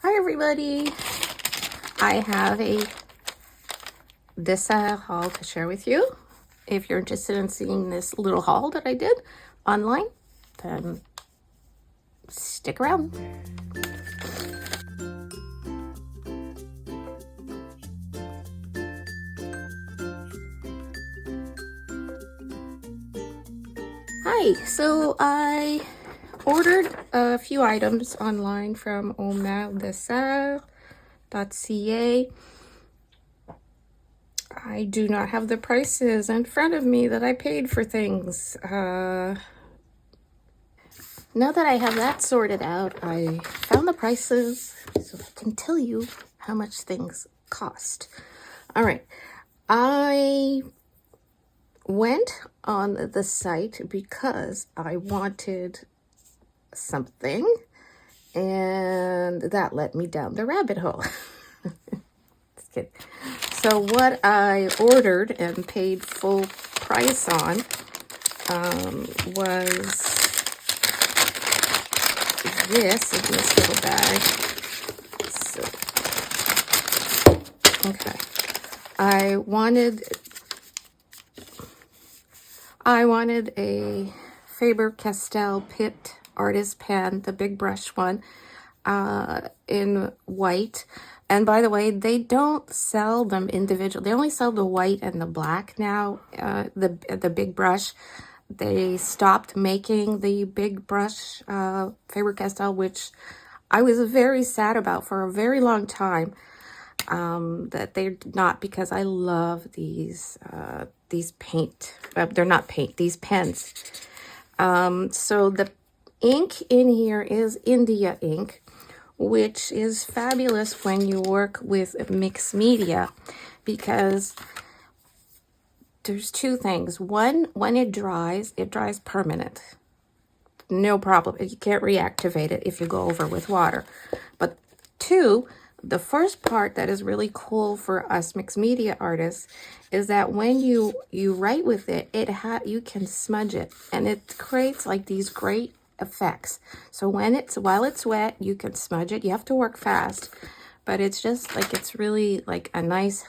Hi everybody, I have a DeSerres haul to share with you. If you're interested in seeing this little haul that I did online, then stick around. Hi, so I ordered a few items online from DeSerres.ca. I do not have the prices in front of me that I paid for things. Now that I have that sorted out, I found the prices so I can tell you how much things cost. All right, I went on the site because I wanted something, and that led me down the rabbit hole. Just kidding. So what I ordered and paid full price on was this in this little bag. So, okay. I wanted a Faber-Castell Pitt artist pen, the big brush one, in white. And by the way, they don't sell them individually. They only sell the white and the black now, the big brush. They stopped making the big brush Faber-Castell, which I was very sad about for a very long time. That they're not, because I love these paint. They're not paint, these pens. So the ink in here is India ink, which is fabulous when you work with mixed media, because there's two things. One, when it dries permanent. No problem. You can't reactivate it if you go over with water. But two, the first part that is really cool for us mixed media artists is that when you write with it, you can smudge it, and it creates like these great effects. So while it's wet, you can smudge it. You have to work fast, but it's just like, it's really like a nice,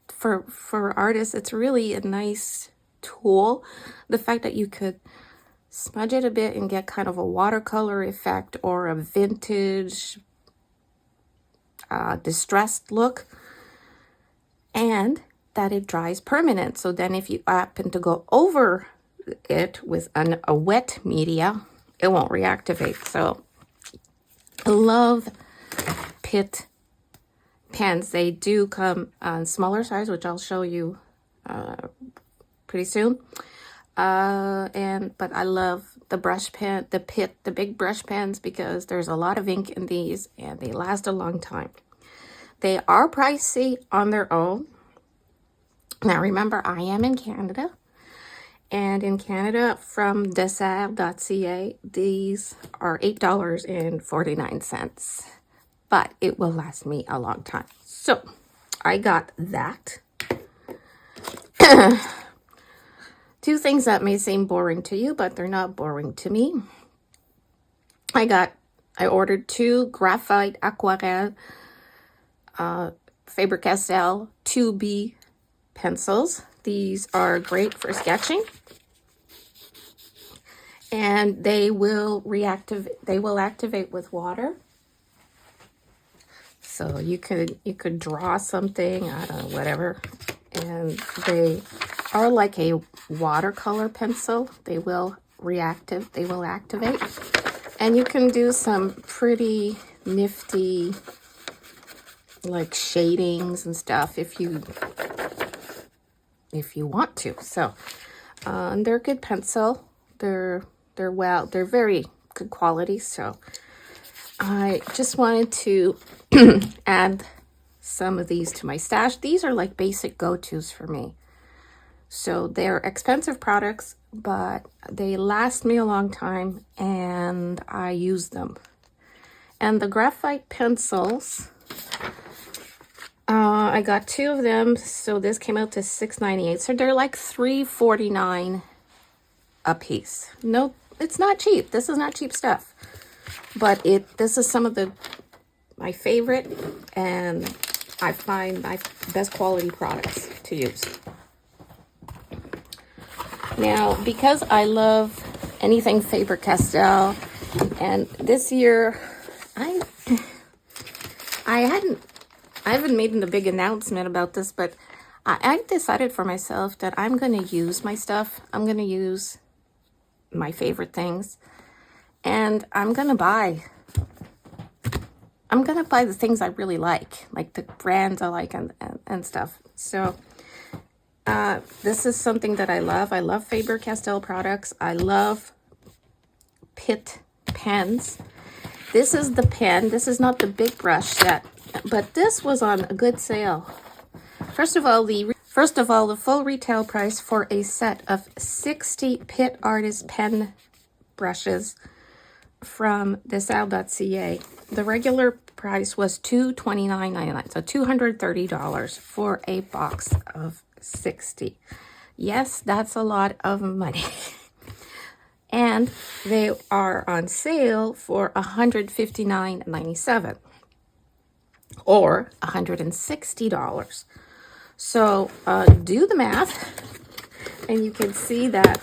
for artists, it's really a nice tool. The fact that you could smudge it a bit and get kind of a watercolor effect or a vintage distressed look, and that it dries permanent. So then if you happen to go over it with a wet media, it won't reactivate. So I love Pitt pens. They do come on smaller size, which I'll show you pretty soon. But I love the brush pen, the big brush pens, because there's a lot of ink in these and they last a long time. They are pricey on their own. Now remember, I am in Canada, and in Canada from DeSerres.ca, these are $8.49, but it will last me a long time. So I got that. Two things that may seem boring to you, but they're not boring to me. I ordered two graphite aquarelle Faber-Castell 2B pencils. These are great for sketching, and they will activate with water. So you could draw something, I don't know, whatever, and they are like a watercolor pencil. They will activate, and you can do some pretty nifty like shadings and stuff if you want to. So they're good pencil. They're very good quality. So I just wanted to add some of these to my stash. These are like basic go-tos for me. So they're expensive products, but they last me a long time, and I use them. And the graphite pencils, I got two of them, so this came out to $6.98. So they're like $3.49 a piece. No, it's not cheap. This is not cheap stuff. but this is some of my favorite, and I find my best quality products to use. Now, because I love anything Faber-Castell, and this year I haven't made a big announcement about this, but I've decided for myself that I'm going to use my stuff. I'm going to use my favorite things, and I'm going to buy the things I really like the brands I like and stuff. So this is something that I love. I love Faber-Castell products. I love Pitt pens. This is the pen. This is not the big brush yet, but this was on a good sale. First of all, the full retail price for a set of 60 Pitt Artist pen brushes from DeSerres.ca. The regular price was $229.99, so $230 for a box of 60. Yes, that's a lot of money. And they are on sale for $159.97 or $160. So do the math, and you can see that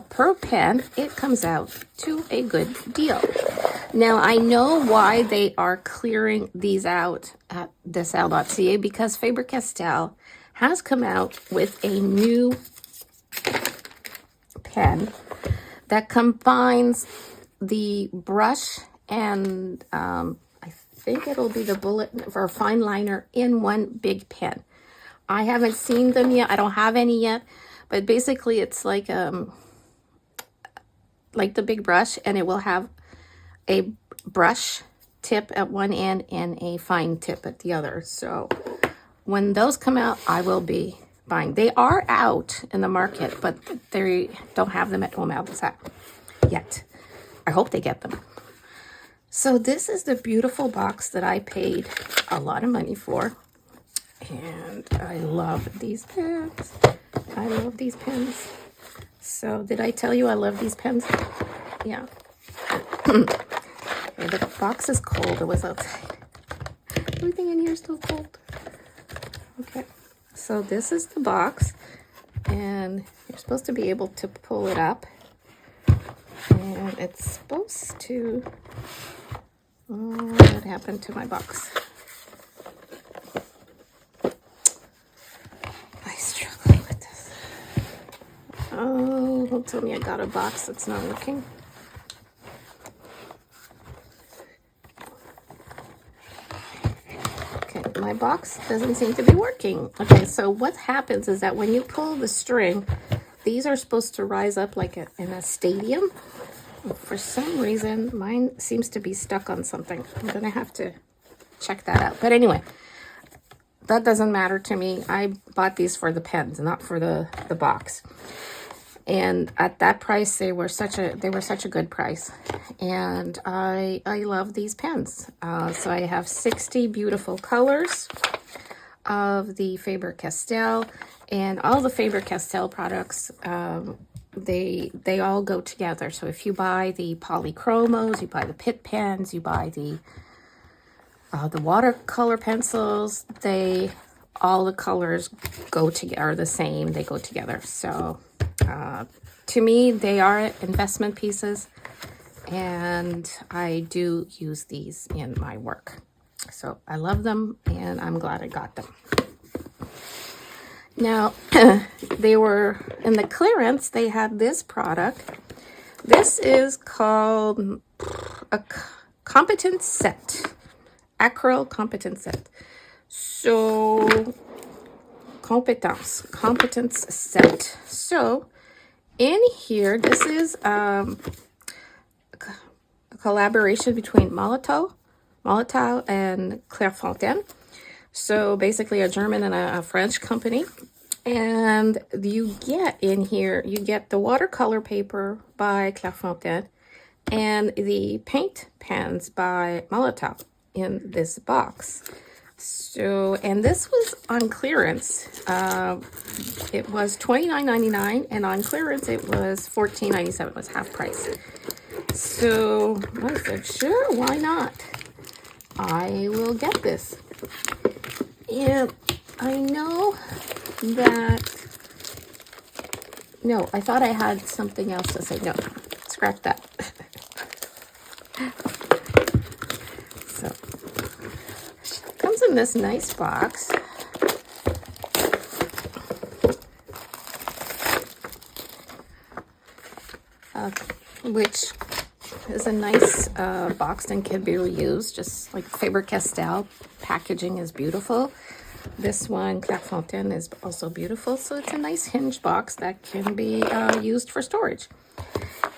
per pen, it comes out to a good deal. Now, I know why they are clearing these out at DeSerres.ca, because Faber-Castell has come out with a new pen that combines the brush and I think it'll be the bullet or fine liner in one big pen. I haven't seen them yet. I don't have any yet, but basically it's like the big brush, and it will have a brush tip at one end and a fine tip at the other. So when those come out, I will be buying. They are out in the market, but they don't have them at home yet. I hope they get them. So this is the beautiful box that I paid a lot of money for. And I love these pens. I love these pens. So did I tell you I love these pens? Yeah. Okay, the box is cold. It was outside. Everything in here is still cold. Okay. So this is the box. And you're supposed to be able to pull it up. And it's supposed to... Oh, what happened to my box? Oh, don't tell me I got a box that's not working. Okay, my box doesn't seem to be working. Okay, so what happens is that when you pull the string, these are supposed to rise up like in a stadium. For some reason, mine seems to be stuck on something. I'm going to have to check that out. But anyway, that doesn't matter to me. I bought these for the pens, not for the box. And at that price, they were such a good price, and I love these pens. So I have 60 beautiful colors of the Faber-Castell, and all the Faber-Castell products, they all go together. So if you buy the polychromos, you buy the Pitt pens, you buy the watercolor pencils, all the colors go together, are the same. They go together. So to me, they are investment pieces, and I do use these in my work. So I love them, and I'm glad I got them. Now, they were in the clearance. They had this product. This is called a competence set, acrylic competence set. So competence set. So in here, this is a collaboration between Molotow and Clairefontaine. So basically a German and a French company. And you get in here, you get the watercolor paper by Clairefontaine and the paint pens by Molotow in this box. So, and this was on clearance. It was $29.99, and on clearance it was $14.97. It was half price. So I said, sure, why not? I will get this. And I know that, no, I thought I had something else to say. No, scratch that. So, comes in this nice box. Which is a nice box and can be reused, just like Faber-Castell. Packaging is beautiful. This one, Clairefontaine, is also beautiful. So it's a nice hinge box that can be used for storage.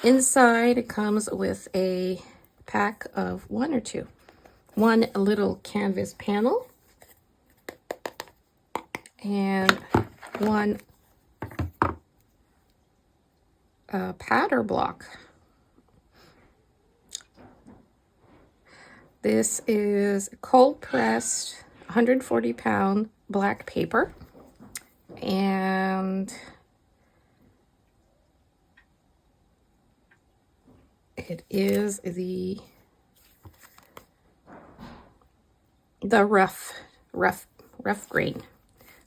Inside, it comes with a pack of one or two. One little canvas panel and one pattern block. This is cold pressed 140-pound black paper, and it is the rough grain.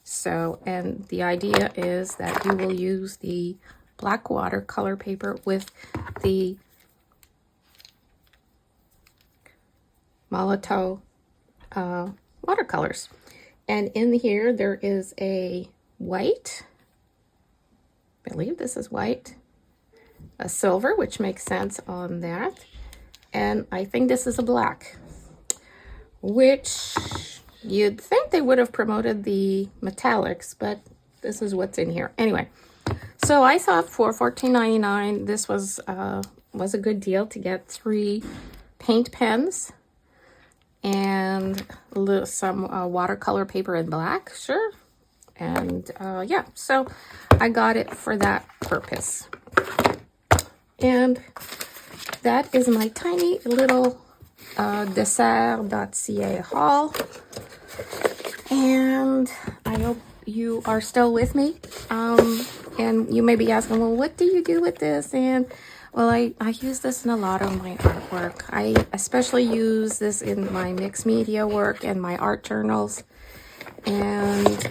So, and the idea is that you will use the black watercolor paper with the Molotow watercolors. And in here there is a white, I believe this is white, a silver, which makes sense on that, and I think this is a black, which you'd think they would have promoted the metallics, but this is what's in here. Anyway, so I thought for $14.99 this was a good deal to get 3 paint pens and some watercolor paper in black, sure. And yeah, so I got it for that purpose. And that is my tiny little DeSerres.ca haul. And I hope you are still with me. And you may be asking, well, what do you do with this? And well, I use this in a lot of my artwork. I especially use this in my mixed media work and my art journals. And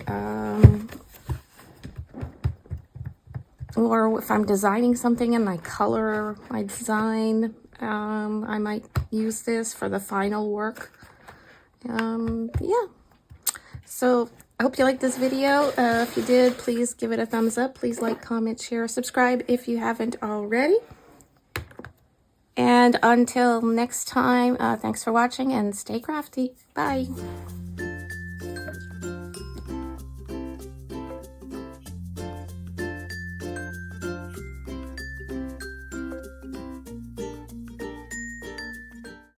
or if I'm designing something and I color my design, I might use this for the final work. Yeah. So I hope you liked this video. If you did, please give it a thumbs up. Please like, comment, share, subscribe if you haven't already. And until next time, thanks for watching and stay crafty. Bye.